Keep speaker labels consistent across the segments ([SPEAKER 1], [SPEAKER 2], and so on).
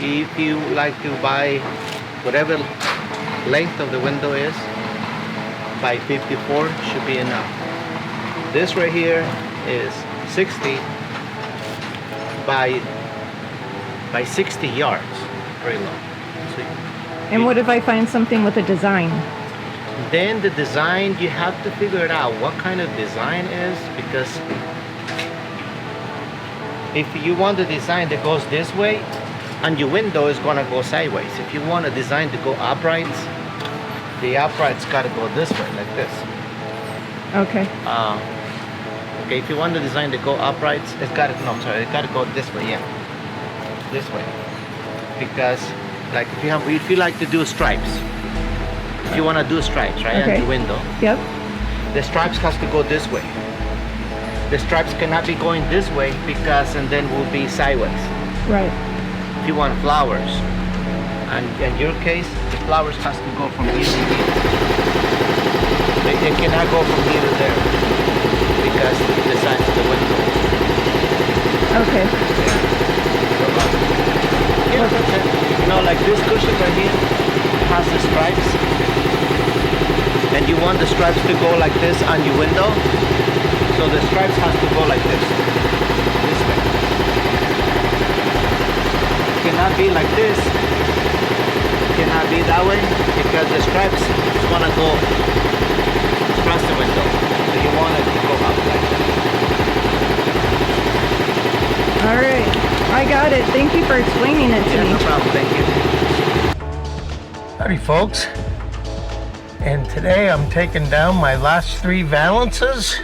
[SPEAKER 1] If you like to buy whatever length of the window is, by 54 should be enough. This right here is 60 by 60 yards, very long. So
[SPEAKER 2] And what if I find something with a design?
[SPEAKER 1] then the design, you have to figure it out what kind of design is, because if you want a design that goes this way, and your window is gonna go sideways. If you want a design to go uprights, the uprights gotta go this way, like this.
[SPEAKER 2] Okay.
[SPEAKER 1] Okay, if you want the design to go uprights, it gotta go this way, yeah. This way. Because, like, if you like to do stripes, if you wanna do stripes, right,
[SPEAKER 2] Okay.
[SPEAKER 1] on the window,
[SPEAKER 2] Yep.
[SPEAKER 1] the stripes has to go this way. The stripes cannot be going this way because, and then will be sideways.
[SPEAKER 2] Right.
[SPEAKER 1] If you want flowers, and in your case, the flowers has to go from here to here. They cannot go from here to there because the size of the window.
[SPEAKER 2] Okay.
[SPEAKER 1] Yeah, that's it. You know, like this cushion right here has the stripes, and you want the stripes to go like this on your window, so the stripes has to go like this way. It cannot be like this. It cannot be that way because the stripes is gonna go across the window. So you want it to go up like that.
[SPEAKER 2] All right. I got it. Thank you for explaining it to
[SPEAKER 1] Yeah,
[SPEAKER 2] me.
[SPEAKER 1] no problem. Thank you.
[SPEAKER 3] Howdy folks, and today I'm taking down my last 3 valances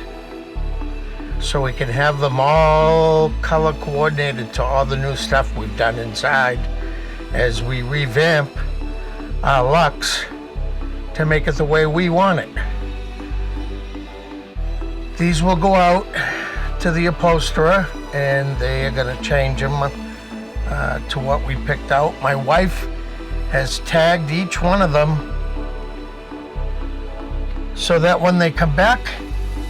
[SPEAKER 3] so we can have them all color coordinated to all the new stuff we've done inside as we revamp our Lux to make it the way we want it. These will go out to the upholsterer and they are going to change them to what we picked out. My wife has tagged each one of them so that when they come back,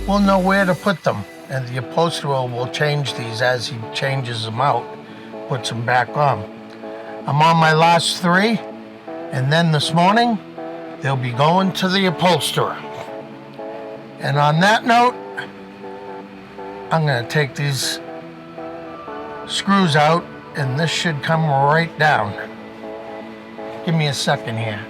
[SPEAKER 3] we'll know where to put them. And the upholsterer will change these as he changes them out, puts them back on. I'm on my last 3, and then this morning, they'll be going to the upholsterer. And on that note, I'm gonna take these screws out, and this should come right down. Give me a second here.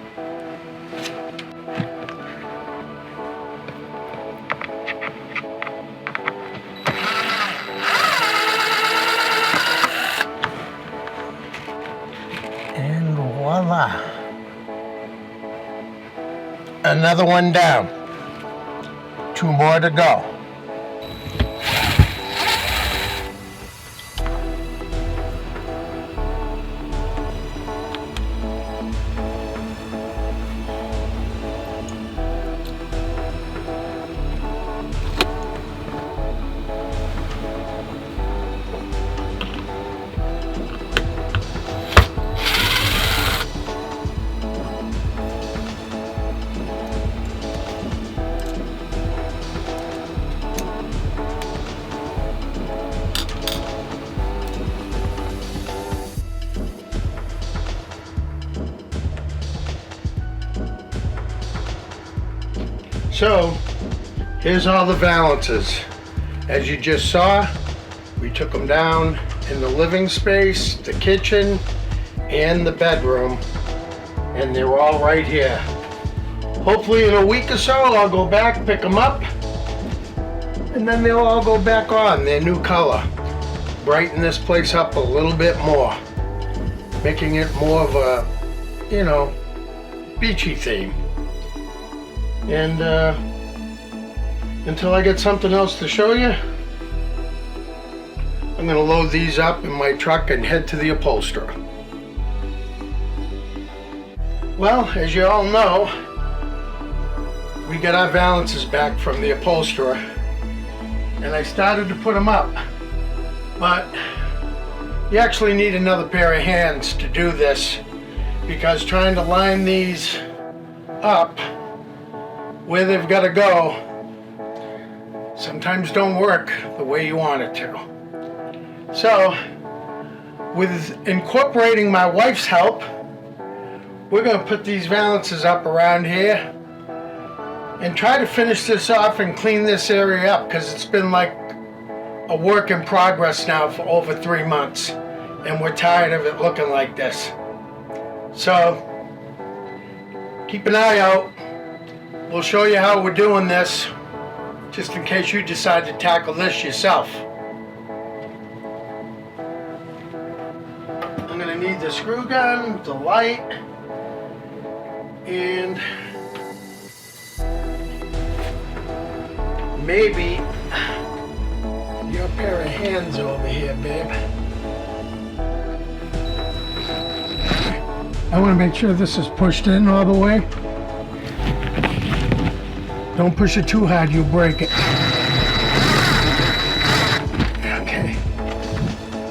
[SPEAKER 3] And voila. Another one down. 2 more to go. So, here's all the valances. As you just saw, we took them down in the living space, the kitchen, and the bedroom, and they're all right here. Hopefully in a week or so, I'll go back, pick them up, and then they'll all go back on their new color. Brighten this place up a little bit more, making it more of a, you know, beachy theme. And until I get something else to show you, I'm going to load these up in my truck and head to the upholsterer. Well, as you all know, we got our valances back from the upholsterer, and I started to put them up. But you actually need another pair of hands to do this, because trying to line these up where they've got to go sometimes don't work the way you want it to. So with incorporating my wife's help, we're gonna put these valances up around here and try to finish this off and clean this area up, because it's been like a work in progress now for over 3 months, and we're tired of it looking like this. So keep an eye out. We'll show you how we're doing this, just in case you decide to tackle this yourself. I'm gonna need the screw gun, the light, and maybe your pair of hands over here, babe. I want to make sure this is pushed in all the way. Don't push it too hard, you'll break it. Okay.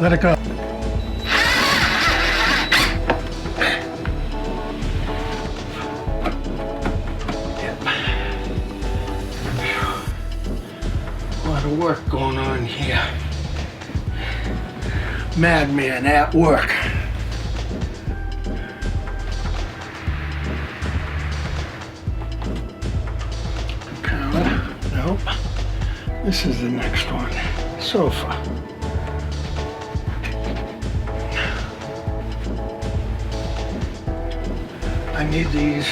[SPEAKER 3] Let it go. A lot of work going on here. Madman at work. Nope. This is the next one. Sofa. I need these.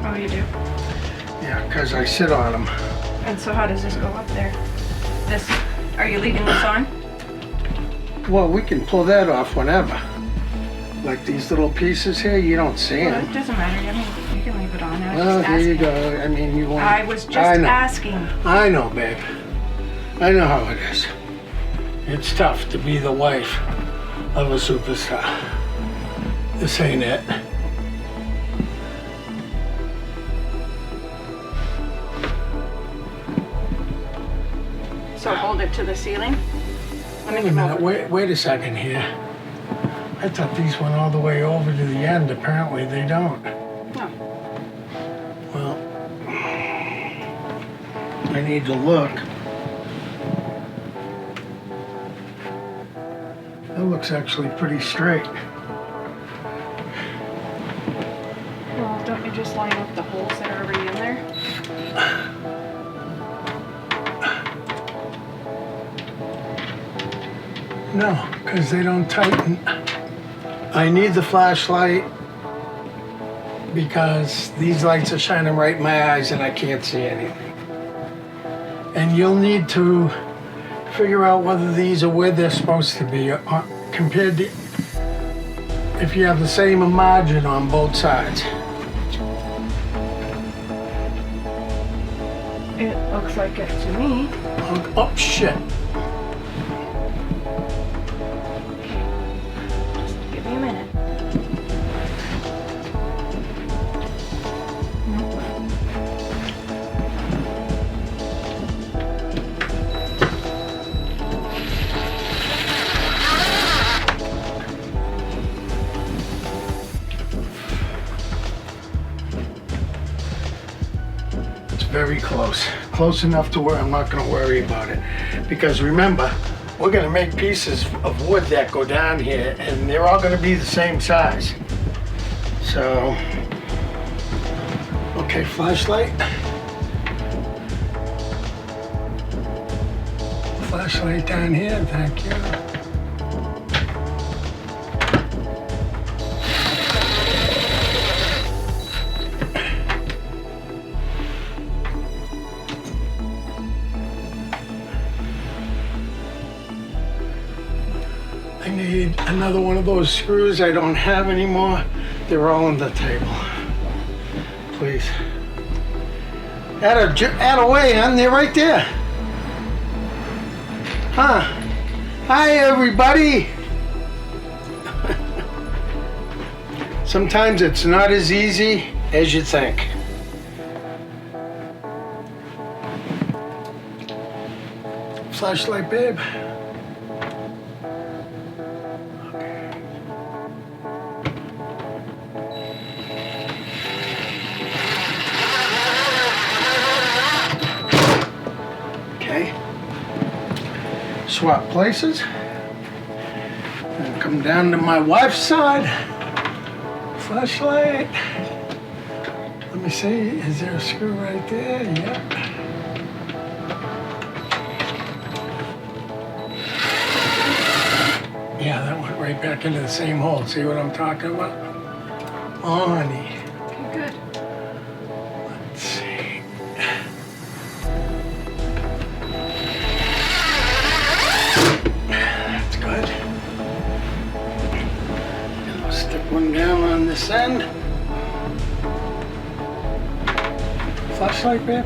[SPEAKER 2] Oh, you do?
[SPEAKER 3] Yeah, because I sit on them.
[SPEAKER 2] And so how does this go up there? This, are you leaving this on?
[SPEAKER 3] Well, we can pull that off whenever. Like these little pieces here, you don't see
[SPEAKER 2] Well,
[SPEAKER 3] them.
[SPEAKER 2] it doesn't matter. I mean, you can leave it on. I was
[SPEAKER 3] Well,
[SPEAKER 2] just
[SPEAKER 3] there you
[SPEAKER 2] asking.
[SPEAKER 3] go. I mean, you want.
[SPEAKER 2] I was just
[SPEAKER 3] I know.
[SPEAKER 2] asking.
[SPEAKER 3] I know, babe. I know how it is. It's tough to be the wife of a superstar. This ain't it.
[SPEAKER 2] So hold it to the ceiling. Let me
[SPEAKER 3] Wait a
[SPEAKER 2] come
[SPEAKER 3] minute.
[SPEAKER 2] over.
[SPEAKER 3] Wait a second here. I thought these went all the way over to the end. Apparently they don't.
[SPEAKER 2] No.
[SPEAKER 3] Well, I need to look. That looks actually pretty straight.
[SPEAKER 2] Well, don't you just line up the holes that are already in there?
[SPEAKER 3] No, because they don't tighten. I need the flashlight because these lights are shining right in my eyes and I can't see anything. And you'll need to figure out whether these are where they're supposed to be compared to if you have the same margin on both sides.
[SPEAKER 2] It looks like it to me.
[SPEAKER 3] Oh, shit.
[SPEAKER 2] Give me a minute.
[SPEAKER 3] It's very close. Close enough to where I'm not going to worry about it. Because remember, we're going to make pieces of wood that go down here and they're all going to be the same size. So, okay, flashlight. Flashlight down here, thank you. I need another one of those screws I don't have anymore. They're all on the table. Please. Add away, hon. They're right there. Huh. Hi, everybody. Sometimes it's not as easy as you think. Flashlight, babe. Okay. Swap places. And come come down to my wife's side. Flashlight. Let me see, is there a screw right there? Yep. Yeah, that went right back into the same hole. See what I'm talking about? Oh, honey.
[SPEAKER 2] Okay, good.
[SPEAKER 3] Let's see. That's good. And I'll stick one down on this end. Flashlight, babe.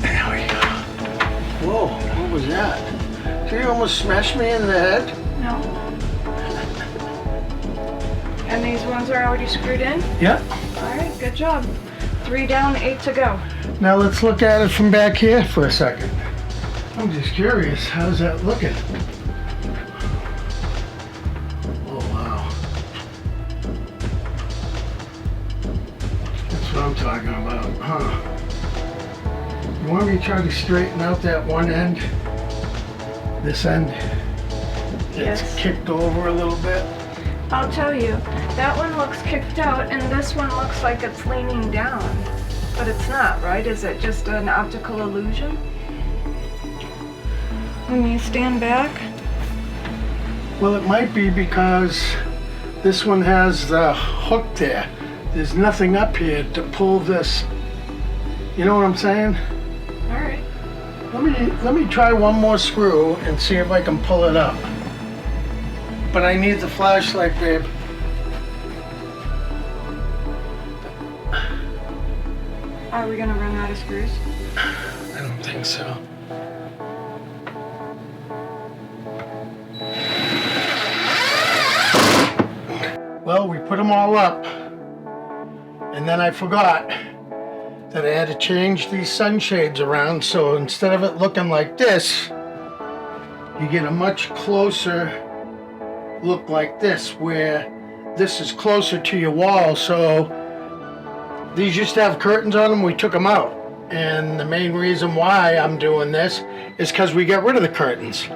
[SPEAKER 3] There we go. Whoa, what was that? Did you almost smash me in the head?
[SPEAKER 2] No. And these ones are already screwed in?
[SPEAKER 3] Yep.
[SPEAKER 2] All right, good job. 3 down, 8 to go.
[SPEAKER 3] Now let's look at it from back here for a second. I'm just curious, how's that looking? Oh, wow. That's what I'm talking about, huh? You want me to try to straighten out that one end? This end?
[SPEAKER 2] Yes.
[SPEAKER 3] It's kicked over a little bit.
[SPEAKER 2] I'll tell you, that one looks kicked out and this one looks like it's leaning down. But it's not, right? Is it just an optical illusion? When you stand back?
[SPEAKER 3] Well, it might be because this one has the hook there. There's nothing up here to pull this. You know what I'm saying?
[SPEAKER 2] All right.
[SPEAKER 3] Let me try one more screw and see if I can pull it up. But I need the flashlight, babe.
[SPEAKER 2] Are we gonna run out of screws?
[SPEAKER 3] I don't think so. Well, we put them all up, and then I forgot that I had to change these sunshades around, so instead of it looking like this, you get a much closer look like this, where this is closer to your wall. So these used to have curtains on them, we took them out. And the main reason why I'm doing this is because we got rid of the curtains.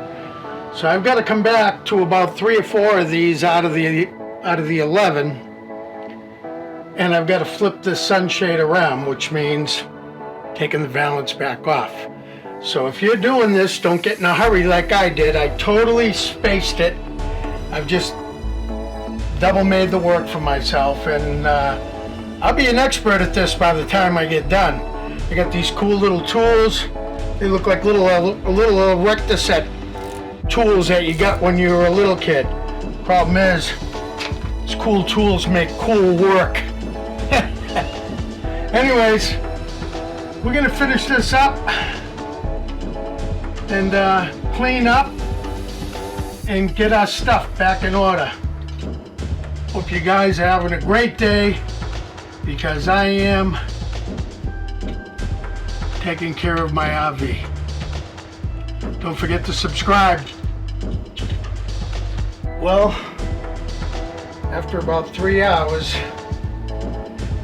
[SPEAKER 3] So I've got to come back to about 3 or 4 of these out of the 11. And I've got to flip this sunshade around, which means taking the valance back off. So if you're doing this, don't get in a hurry like I did. I totally spaced it. I've just double made the work for myself, and I'll be an expert at this by the time I get done. I got these cool little tools. They look like little rector set tools that you got when you were a little kid. Problem is, these cool tools make cool work. Anyways, we're gonna finish this up and clean up and get our stuff back in order. Hope you guys are having a great day, because I am taking care of my RV. Don't forget to subscribe. Well, after about 3 hours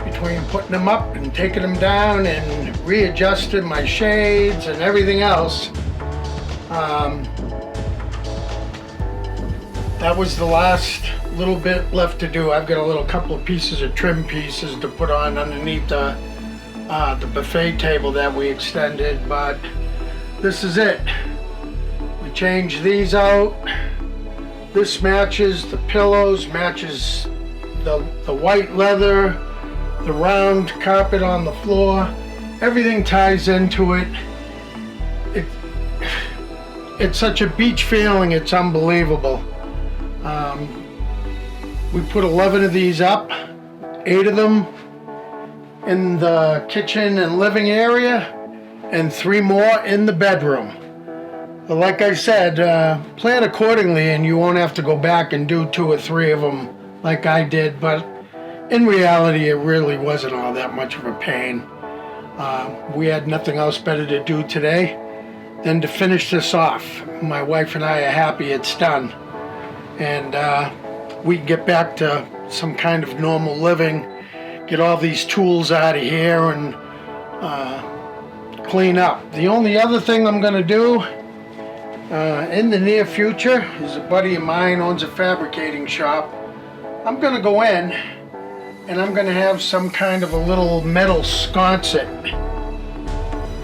[SPEAKER 3] between putting them up and taking them down and readjusting my shades and everything else, that was the last little bit left to do. I've got a couple of pieces of trim pieces to put on underneath the buffet table that we extended, but this is it. We changed these out. This matches the pillows, matches the white leather, the round carpet on the floor. Everything ties into it. It's such a beach feeling, it's unbelievable. We put 11 of these up, 8 of them in the kitchen and living area, and 3 more in the bedroom. But like I said, plan accordingly and you won't have to go back and do 2 or 3 of them like I did, but in reality it really wasn't all that much of a pain. We had nothing else better to do today than to finish this off. My wife and I are happy it's done, and we can get back to some kind of normal living, get all these tools out of here, and clean up. The only other thing I'm gonna do in the near future is a buddy of mine owns a fabricating shop. I'm gonna go in and I'm gonna have some kind of a little metal sconset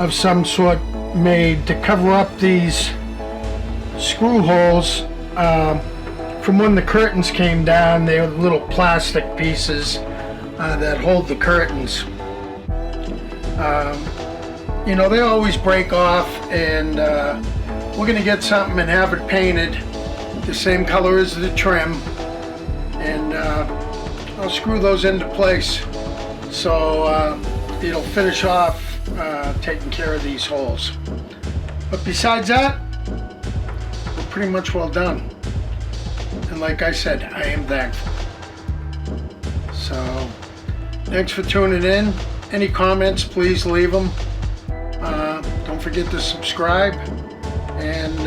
[SPEAKER 3] of some sort made to cover up these screw holes from when the curtains came down. They were little plastic pieces that hold the curtains. You know, they always break off, and we're gonna get something and have it painted the same color as the trim, and I'll screw those into place so it'll finish off taking care of these holes. But besides that, we're pretty much well done. And like I said, I am thankful. So, thanks for tuning in. Any comments, please leave them. Don't forget to subscribe. And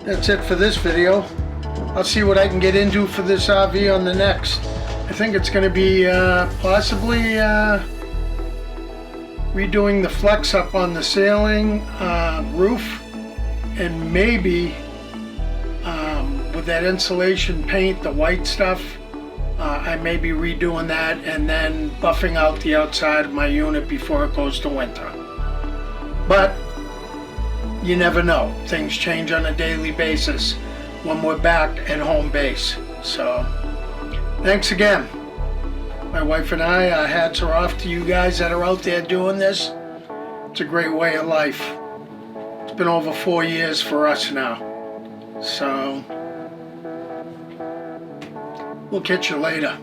[SPEAKER 3] that's it for this video. I'll see what I can get into for this RV on the next. I think it's going to be possibly redoing the flex up on the ceiling roof, and maybe with that insulation paint, the white stuff, I may be redoing that and then buffing out the outside of my unit before it goes to winter. But you never know. Things change on a daily basis when we're back at home base. So thanks again. My wife and I, our hats are off to you guys that are out there doing this. It's a great way of life. It's been over 4 years for us now. So we'll catch you later.